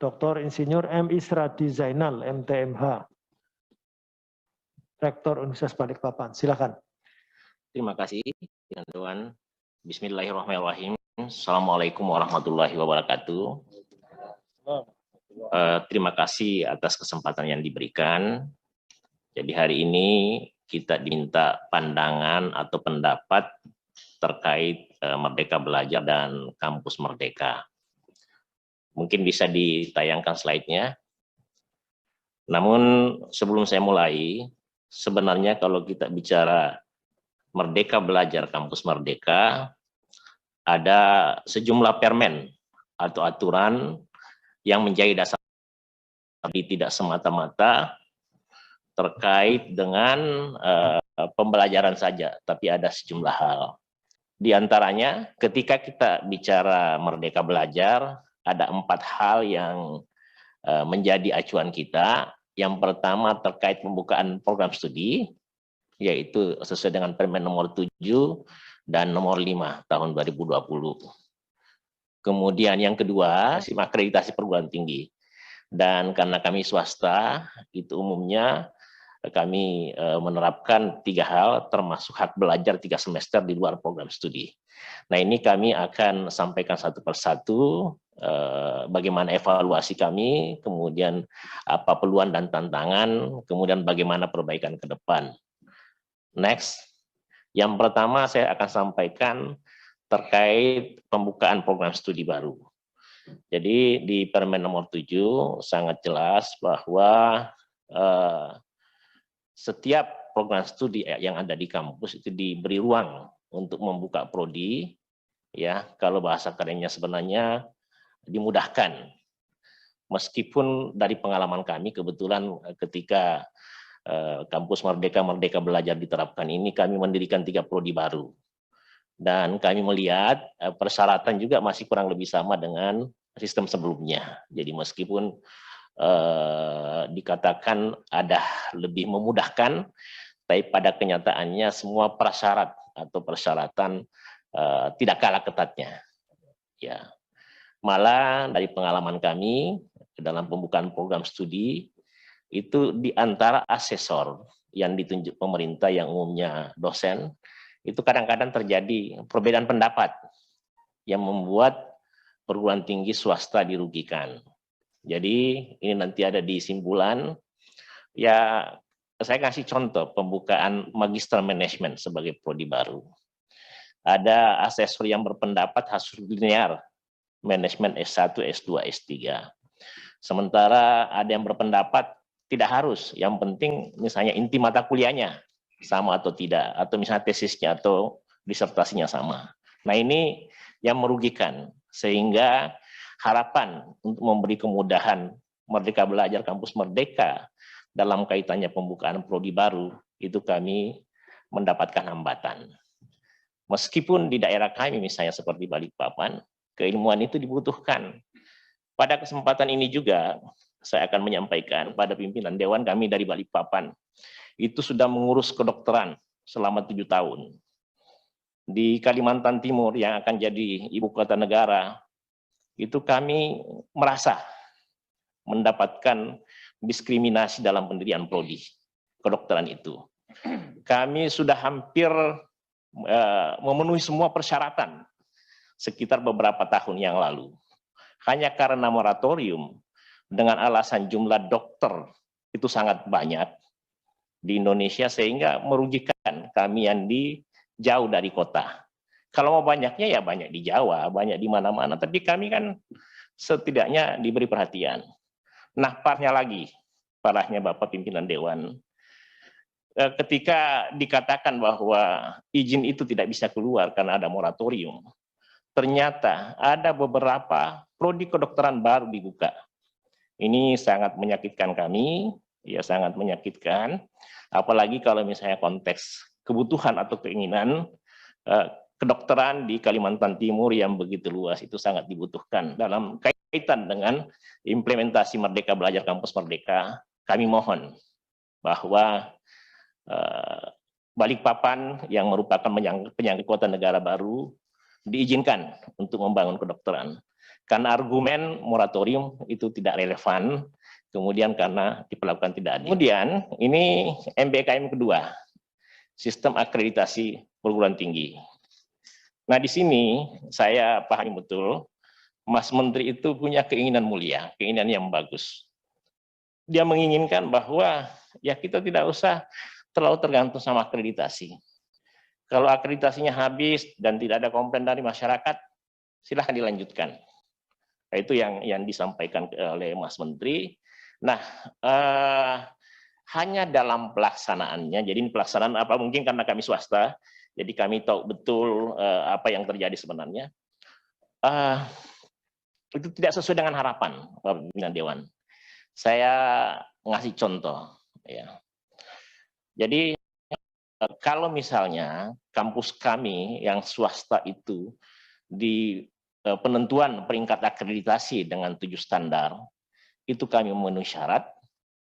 Dr. Insinyur M. Isradi Zainal, MTMH, Rektor Universitas Balikpapan. Silakan. Terima kasih, teman-teman. Bismillahirrahmanirrahim. Assalamualaikum warahmatullahi wabarakatuh. Terima kasih atas kesempatan yang diberikan. Jadi hari ini kita diminta pandangan atau pendapat terkait Merdeka Belajar dan Kampus Merdeka. Mungkin bisa ditayangkan slide-nya. Namun sebelum saya mulai, sebenarnya kalau kita bicara Merdeka Belajar Kampus Merdeka, ada sejumlah permen atau aturan yang menjadi dasar, tapi tidak semata-mata terkait dengan pembelajaran saja, tapi ada sejumlah hal. Di antaranya, ketika kita bicara Merdeka Belajar, ada 4 hal yang menjadi acuan kita. Yang pertama terkait pembukaan program studi, yaitu sesuai dengan Permen nomor 7 dan nomor 5 tahun 2020. Kemudian yang kedua, sistem akreditasi perguruan tinggi. Dan karena kami swasta, itu umumnya kami menerapkan 3 hal, termasuk hak belajar 3 semester di luar program studi. Nah, ini kami akan sampaikan satu persatu bagaimana evaluasi kami, kemudian apa peluang dan tantangan, kemudian bagaimana perbaikan ke depan. Next, yang pertama saya akan sampaikan terkait pembukaan program studi baru. Jadi di Permen nomor 7 sangat jelas bahwa setiap program studi yang ada di kampus itu diberi ruang untuk membuka prodi, ya kalau bahasa kerennya sebenarnya dimudahkan. Meskipun dari pengalaman kami kebetulan ketika kampus Merdeka Belajar diterapkan ini, kami mendirikan 3 prodi baru. Dan kami melihat persyaratan juga masih kurang lebih sama dengan sistem sebelumnya. Jadi meskipun dikatakan ada lebih memudahkan, tapi pada kenyataannya semua prasyarat atau persyaratan tidak kalah ketatnya. Ya, malah dari pengalaman kami dalam pembukaan program studi itu di antara asesor yang ditunjuk pemerintah yang umumnya dosen, itu kadang-kadang terjadi perbedaan pendapat yang membuat perguruan tinggi swasta dirugikan. Jadi ini nanti ada di simpulan, ya saya kasih contoh pembukaan Magister Management sebagai prodi baru. Ada asesor yang berpendapat harus linear, manajemen S1, S2, S3. Sementara ada yang berpendapat tidak harus, yang penting misalnya inti mata kuliahnya sama atau tidak, atau misalnya tesisnya atau disertasinya sama. Nah ini yang merugikan, sehingga harapan untuk memberi kemudahan Merdeka Belajar Kampus Merdeka dalam kaitannya pembukaan prodi baru, itu kami mendapatkan hambatan. Meskipun di daerah kami misalnya seperti Balikpapan, keilmuan itu dibutuhkan. Pada kesempatan ini juga saya akan menyampaikan pada pimpinan Dewan kami dari Balikpapan, itu sudah mengurus kedokteran selama 7 tahun. Di Kalimantan Timur yang akan jadi ibu kota negara, itu kami merasa mendapatkan diskriminasi dalam pendirian prodi kedokteran itu. Kami sudah hampir memenuhi semua persyaratan sekitar beberapa tahun yang lalu. Hanya karena moratorium dengan alasan jumlah dokter itu sangat banyak di Indonesia sehingga merugikan kami yang di jauh dari kota. Kalau mau banyaknya ya banyak di Jawa, banyak di mana-mana, tapi kami kan setidaknya diberi perhatian. Nah, parahnya Bapak Pimpinan Dewan, ketika dikatakan bahwa izin itu tidak bisa keluar karena ada moratorium, ternyata ada beberapa prodi kedokteran baru dibuka. Ini sangat menyakitkan kami, ya sangat menyakitkan, apalagi kalau misalnya konteks kebutuhan atau keinginan kedokteran di Kalimantan Timur yang begitu luas itu sangat dibutuhkan. Dalam kaitan dengan implementasi Merdeka Belajar Kampus Merdeka, kami mohon bahwa Balikpapan yang merupakan penyangga kota negara baru diizinkan untuk membangun kedokteran. Karena argumen moratorium itu tidak relevan, kemudian karena diperlakukan tidak adil. Kemudian ini MBKM kedua, sistem akreditasi perguruan tinggi. Nah di sini saya pahami betul, Mas Menteri itu punya keinginan mulia, keinginan yang bagus. Dia menginginkan bahwa ya kita tidak usah terlalu tergantung sama akreditasi. Kalau akreditasinya habis dan tidak ada komplain dari masyarakat, silahkan dilanjutkan. Itu yang disampaikan oleh Mas Menteri. Nah, hanya dalam pelaksanaannya, jadi ini pelaksanaan apa mungkin karena kami swasta, jadi kami tahu betul apa yang terjadi sebenarnya. Itu tidak sesuai dengan harapan Bapak Pimpinan Dewan. Saya ngasih contoh. Ya. Jadi kalau misalnya kampus kami yang swasta itu di penentuan peringkat akreditasi dengan 7 standar, itu kami memenuhi syarat.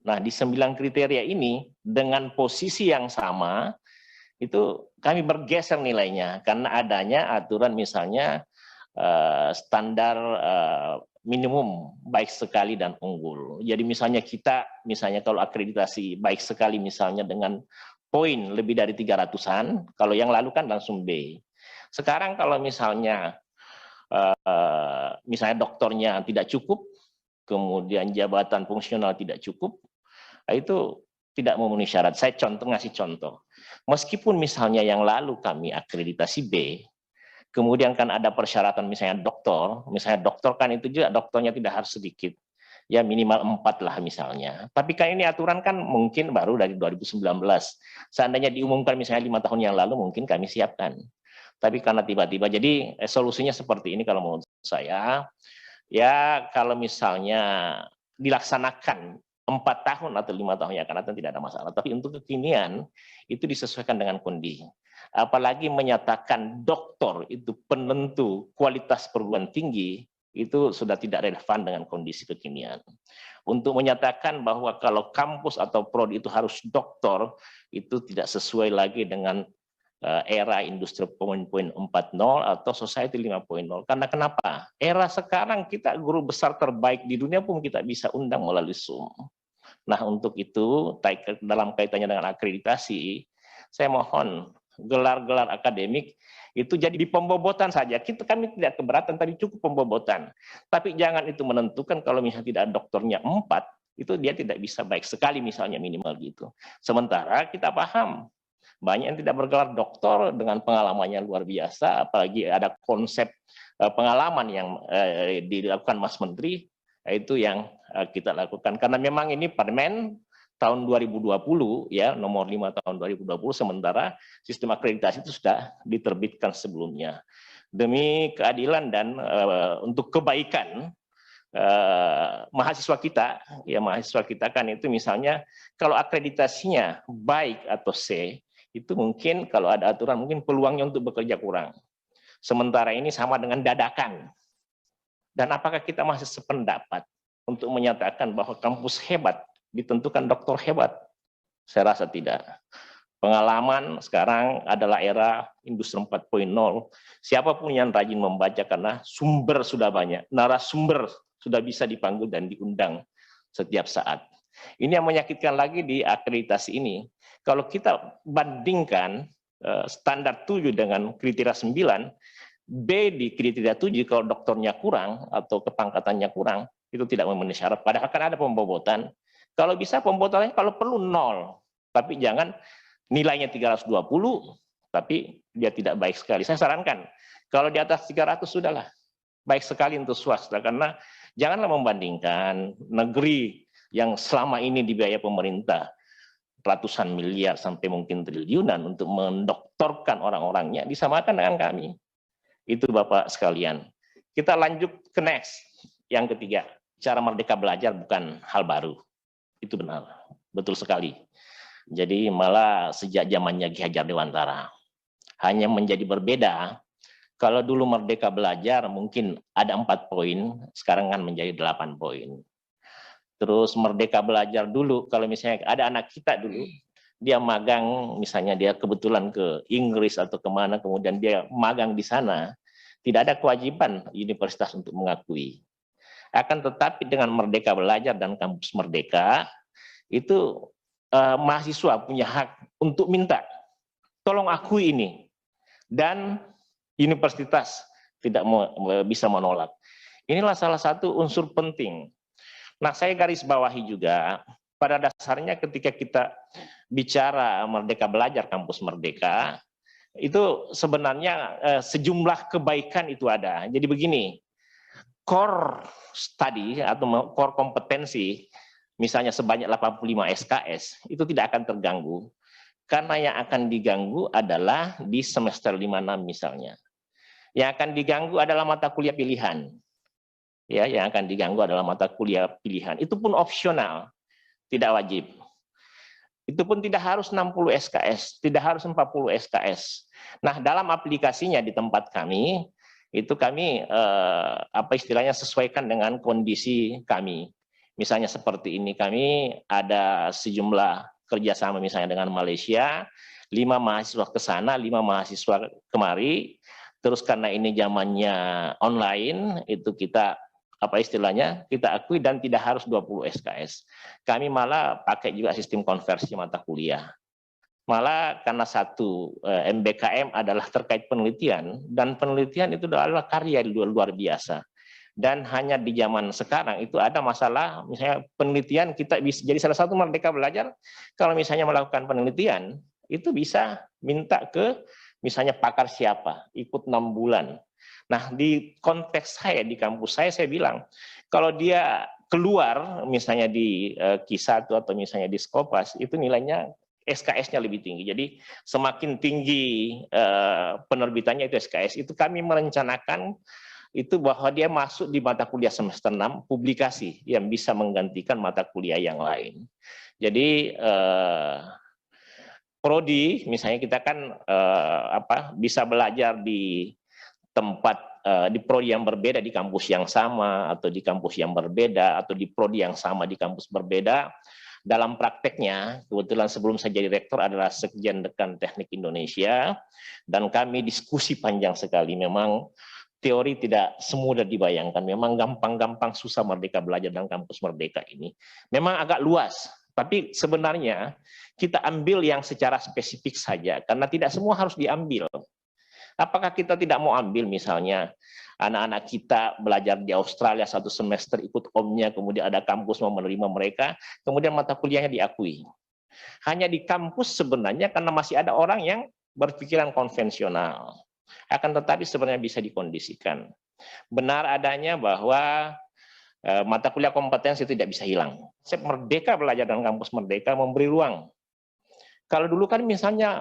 Nah, di 9 kriteria ini, dengan posisi yang sama, itu kami bergeser nilainya, karena adanya aturan misalnya standar minimum baik sekali dan unggul. Jadi misalnya kalau akreditasi baik sekali misalnya dengan poin lebih dari 300-an, kalau yang lalu kan langsung B. Sekarang kalau misalnya doktornya tidak cukup, kemudian jabatan fungsional tidak cukup, itu tidak memenuhi syarat. Saya ngasih contoh. Meskipun misalnya yang lalu kami akreditasi B, kemudian kan ada persyaratan misalnya doktor kan itu juga doktornya tidak harus sedikit, ya minimal 4 lah misalnya. Tapi kan ini aturan kan mungkin baru dari 2019. Seandainya diumumkan misalnya 5 tahun yang lalu mungkin kami siapkan. Tapi karena tiba-tiba, jadi solusinya seperti ini kalau menurut saya, ya kalau misalnya dilaksanakan 4 tahun atau 5 tahun yang akan datang tidak ada masalah. Tapi untuk kekinian itu disesuaikan dengan kondisi. Apalagi menyatakan doktor itu penentu kualitas perguruan tinggi, itu sudah tidak relevan dengan kondisi kekinian. Untuk menyatakan bahwa kalau kampus atau prodi itu harus doktor, itu tidak sesuai lagi dengan era industri 4.0 atau society 5.0. Karena kenapa? Era sekarang kita guru besar terbaik di dunia pun kita bisa undang melalui Zoom. Nah untuk itu dalam kaitannya dengan akreditasi, saya mohon gelar-gelar akademik itu jadi di pembobotan saja. Kami tidak keberatan, tapi cukup pembobotan. Tapi jangan itu menentukan kalau misalnya tidak ada doktornya 4, itu dia tidak bisa baik sekali misalnya minimal gitu. Sementara kita paham, banyak yang tidak bergelar doktor dengan pengalamannya luar biasa, apalagi ada konsep pengalaman yang dilakukan Mas Menteri, itu yang kita lakukan. Karena memang ini Permen tahun 2020 ya nomor 5 tahun 2020, sementara sistem akreditasi itu sudah diterbitkan sebelumnya. Demi keadilan dan untuk kebaikan mahasiswa kita kan itu misalnya kalau akreditasinya baik atau C, itu mungkin kalau ada aturan mungkin peluangnya untuk bekerja kurang. Sementara ini sama dengan dadakan. Dan apakah kita masih sependapat untuk menyatakan bahwa kampus hebat ditentukan doktor hebat? Saya rasa tidak. Pengalaman sekarang adalah era industri 4.0. Siapapun yang rajin membaca karena sumber sudah banyak, narasumber sudah bisa dipanggil dan diundang setiap saat. Ini yang menyakitkan lagi di akreditasi ini. Kalau kita bandingkan standar 7 dengan kriteria 9, B di kriteria 7 kalau doktornya kurang atau kepangkatannya kurang, itu tidak memenuhi syarat. Padahal kan ada pembobotan. Kalau bisa pembobotannya kalau perlu 0, tapi jangan nilainya 320, tapi dia tidak baik sekali. Saya sarankan, kalau di atas 300 sudahlah, baik sekali untuk swasta, karena janganlah membandingkan negeri yang selama ini dibiayai pemerintah, ratusan miliar sampai mungkin triliunan untuk mendoktorkan orang-orangnya, disamakan dengan kami. Itu Bapak sekalian. Kita lanjut ke next, yang ketiga, cara merdeka belajar bukan hal baru. Itu benar, betul sekali. Jadi malah sejak zamannya Ki Hajar Dewantara. Hanya menjadi berbeda, kalau dulu merdeka belajar mungkin ada 4 poin, sekarang kan menjadi 8 poin. Terus merdeka belajar dulu, kalau misalnya ada anak kita dulu, dia magang, misalnya dia kebetulan ke Inggris atau kemana, kemudian dia magang di sana, Tidak ada kewajiban universitas untuk mengakui. Akan tetapi dengan Merdeka Belajar dan Kampus Merdeka, itu mahasiswa punya hak untuk minta, tolong akui ini. Dan universitas tidak bisa menolak. Inilah salah satu unsur penting. Nah, saya garis bawahi juga, pada dasarnya ketika kita bicara Merdeka Belajar, Kampus Merdeka, itu sebenarnya sejumlah kebaikan itu ada. Jadi begini, core study atau core kompetensi, misalnya sebanyak 85 SKS, itu tidak akan terganggu. Karena yang akan diganggu adalah di semester 5-6 misalnya. Yang akan diganggu adalah mata kuliah pilihan. Ya, yang akan diganggu adalah mata kuliah pilihan. Itu pun opsional, tidak wajib. Itu pun tidak harus 60 SKS, tidak harus 40 SKS. Nah, dalam aplikasinya di tempat kami, itu kami apa istilahnya sesuaikan dengan kondisi kami. Misalnya seperti ini, kami ada sejumlah kerjasama misalnya dengan Malaysia, 5 mahasiswa ke sana, 5 mahasiswa kemari. Terus karena ini zamannya online, itu kita apa istilahnya kita akui dan tidak harus 20 SKS. Kami malah pakai juga sistem konversi mata kuliah. Malah karena satu MBKM adalah terkait penelitian, dan penelitian itu adalah karya luar biasa. Dan hanya di zaman sekarang itu ada masalah, misalnya penelitian kita bisa jadi salah satu Merdeka Belajar, kalau misalnya melakukan penelitian, itu bisa minta ke misalnya pakar siapa, ikut 6 bulan. Nah, di konteks saya, di kampus saya bilang, kalau dia keluar misalnya di Q1 atau misalnya di Skopas, itu nilainya SKS-nya lebih tinggi. Jadi semakin tinggi penerbitannya itu SKS, itu kami merencanakan itu bahwa dia masuk di mata kuliah semester 6 publikasi yang bisa menggantikan mata kuliah yang lain. Jadi prodi misalnya kita kan bisa belajar di tempat di prodi yang berbeda di kampus yang sama, atau di kampus yang berbeda, atau di prodi yang sama di kampus berbeda. Dalam prakteknya, kebetulan sebelum saya jadi rektor adalah Sekjen Dekan Teknik Indonesia, dan kami diskusi panjang sekali. Memang teori tidak semudah dibayangkan, memang gampang-gampang susah Merdeka Belajar dan Kampus Merdeka ini. Memang agak luas, tapi sebenarnya kita ambil yang secara spesifik saja, karena tidak semua harus diambil. Apakah kita tidak mau ambil misalnya anak-anak kita belajar di Australia 1 semester ikut omnya, kemudian ada kampus mau menerima mereka, kemudian mata kuliahnya diakui. Hanya di kampus sebenarnya karena masih ada orang yang berpikiran konvensional. Akan tetapi sebenarnya bisa dikondisikan. Benar adanya bahwa mata kuliah kompetensi tidak bisa hilang. Merdeka Belajar dan Kampus Merdeka memberi ruang. Kalau dulu kan misalnya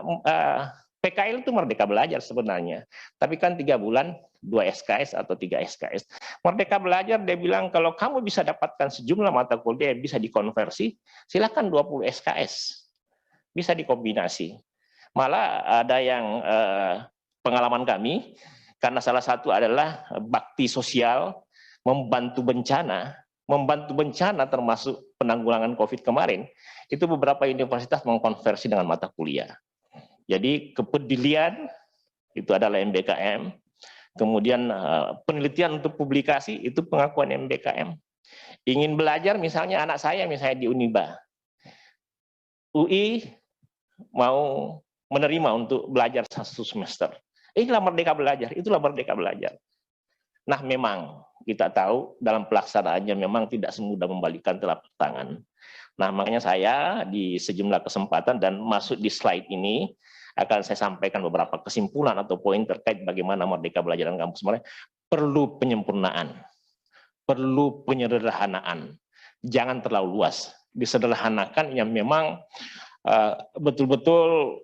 PKL itu Merdeka Belajar sebenarnya, tapi kan 3 bulan 2 SKS atau 3 SKS. Merdeka Belajar dia bilang kalau kamu bisa dapatkan sejumlah mata kuliah yang bisa dikonversi, silakan 20 SKS, bisa dikombinasi. Malah ada yang pengalaman kami, karena salah satu adalah bakti sosial, membantu bencana termasuk penanggulangan COVID kemarin, itu beberapa universitas mengkonversi dengan mata kuliah. Jadi kepedulian itu adalah MBKM, kemudian penelitian untuk publikasi itu pengakuan MBKM. Ingin belajar misalnya anak saya misalnya di Uniba, UI mau menerima untuk belajar 1 semester. Inilah Merdeka Belajar, itulah Merdeka Belajar. Nah, memang kita tahu dalam pelaksanaannya memang tidak semudah membalikan telapak tangan. Nah, makanya saya di sejumlah kesempatan dan masuk di slide ini akan saya sampaikan beberapa kesimpulan atau poin terkait bagaimana Merdeka Belajar dan Kampus Merdeka perlu penyempurnaan, perlu penyederhanaan, jangan terlalu luas, disederhanakan yang memang betul-betul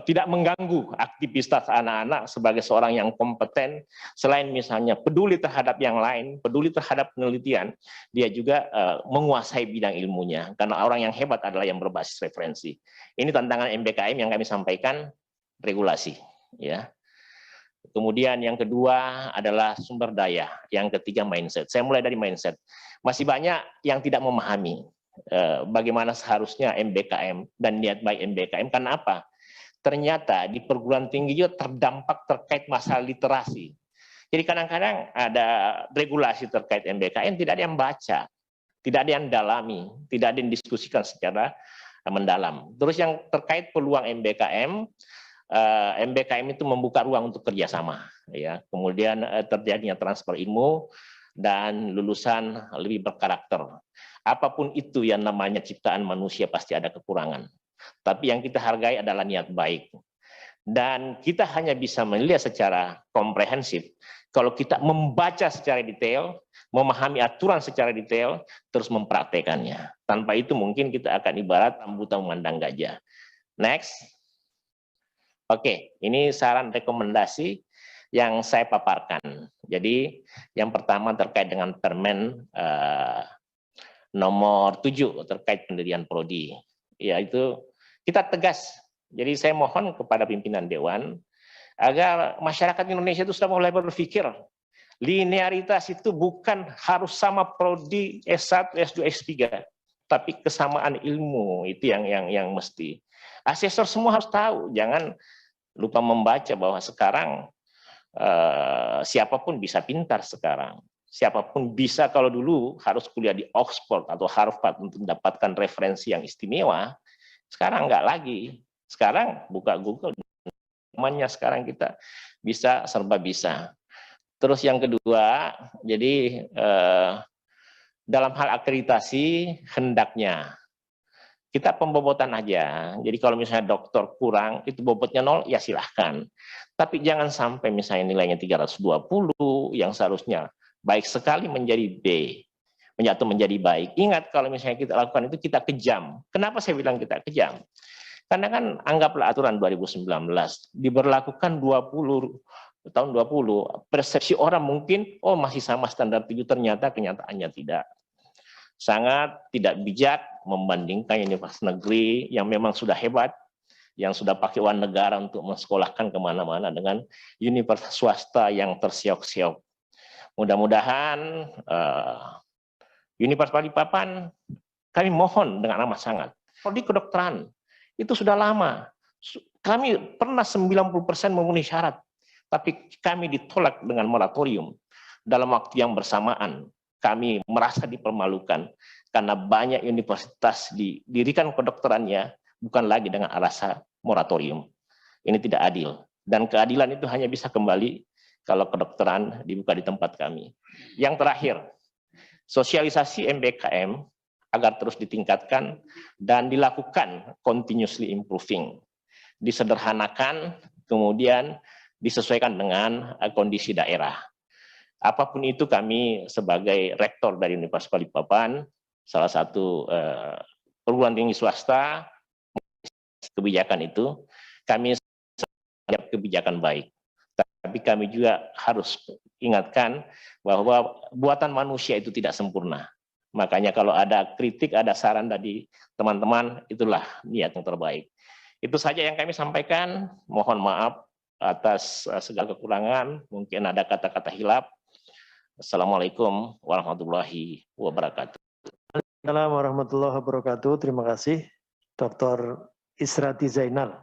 tidak mengganggu aktivitas anak-anak sebagai seorang yang kompeten. Selain misalnya peduli terhadap yang lain, peduli terhadap penelitian, dia juga menguasai bidang ilmunya, karena orang yang hebat adalah yang berbasis referensi. Ini tantangan MBKM yang kami sampaikan, regulasi, ya. Kemudian yang kedua adalah sumber daya, yang ketiga mindset. Saya mulai dari mindset. Masih banyak yang tidak memahami bagaimana seharusnya MBKM dan niat baik MBKM. Karena apa? Ternyata di perguruan tinggi juga terdampak terkait masalah literasi. Jadi kadang-kadang ada regulasi terkait MBKM tidak ada yang baca, tidak ada yang dalami, tidak ada yang diskusikan secara mendalam. Terus yang terkait peluang MBKM, MBKM itu membuka ruang untuk kerjasama, ya. Kemudian terjadinya transfer ilmu dan lulusan lebih berkarakter. Apapun itu yang namanya ciptaan manusia pasti ada kekurangan. Tapi yang kita hargai adalah niat baik. Dan kita hanya bisa melihat secara komprehensif kalau kita membaca secara detail, memahami aturan secara detail, terus mempraktekannya. Tanpa itu mungkin kita akan ibarat rambutan memandang gajah. Next. Oke, ini saran rekomendasi yang saya paparkan. Jadi yang pertama terkait dengan Permen nomor 7 terkait pendirian prodi, yaitu kita tegas. Jadi saya mohon kepada pimpinan Dewan agar masyarakat Indonesia itu sudah mulai berpikir linearitas itu bukan harus sama prodi S1, S2, S3, tapi kesamaan ilmu itu yang mesti. Asesor semua harus tahu, jangan lupa membaca bahwa sekarang siapapun bisa pintar sekarang. Siapapun bisa, kalau dulu harus kuliah di Oxford atau Harvard untuk mendapatkan referensi yang istimewa, sekarang enggak lagi. Sekarang buka Google, namanya sekarang kita bisa serba bisa. Terus yang kedua, jadi dalam hal akreditasi hendaknya kita pembobotan aja. Jadi kalau misalnya dokter kurang, itu bobotnya 0, ya silahkan. Tapi jangan sampai misalnya nilainya 320, yang seharusnya baik sekali menjadi B, atau menjadi baik. Ingat kalau misalnya kita lakukan itu, kita kejam. Kenapa saya bilang kita kejam? Karena kan anggaplah aturan 2019 diberlakukan tahun 20, persepsi orang mungkin oh masih sama standar 7, ternyata kenyataannya tidak. Sangat tidak bijak membandingkan universitas negeri yang memang sudah hebat, yang sudah pakai uang negara untuk mensekolahkan kemana-mana dengan universitas swasta yang tersiok-siok. Mudah-mudahan Universitas Balikpapan, kami mohon dengan amat sangat, prodi kedokteran itu sudah lama. Kami pernah 90% memenuhi syarat, tapi kami ditolak dengan moratorium. Dalam waktu yang bersamaan, kami merasa dipermalukan karena banyak universitas didirikan kedokterannya bukan lagi dengan alasan moratorium. Ini tidak adil. Dan keadilan itu hanya bisa kembali kalau kedokteran dibuka di tempat kami. Yang terakhir, sosialisasi MBKM agar terus ditingkatkan dan dilakukan continuously improving. Disederhanakan, kemudian disesuaikan dengan kondisi daerah. Apapun itu, kami sebagai rektor dari Universitas Balikpapan, salah satu perguruan tinggi swasta, kebijakan itu, kami siap kebijakan baik. Tapi kami juga harus ingatkan bahwa buatan manusia itu tidak sempurna. Makanya kalau ada kritik, ada saran dari teman-teman, itulah niat yang terbaik. Itu saja yang kami sampaikan. Mohon maaf atas segala kekurangan. Mungkin ada kata-kata hilaf. Assalamualaikum warahmatullahi wabarakatuh. Assalamualaikum warahmatullahi wabarakatuh. Terima kasih, Dr. Israti Zainal.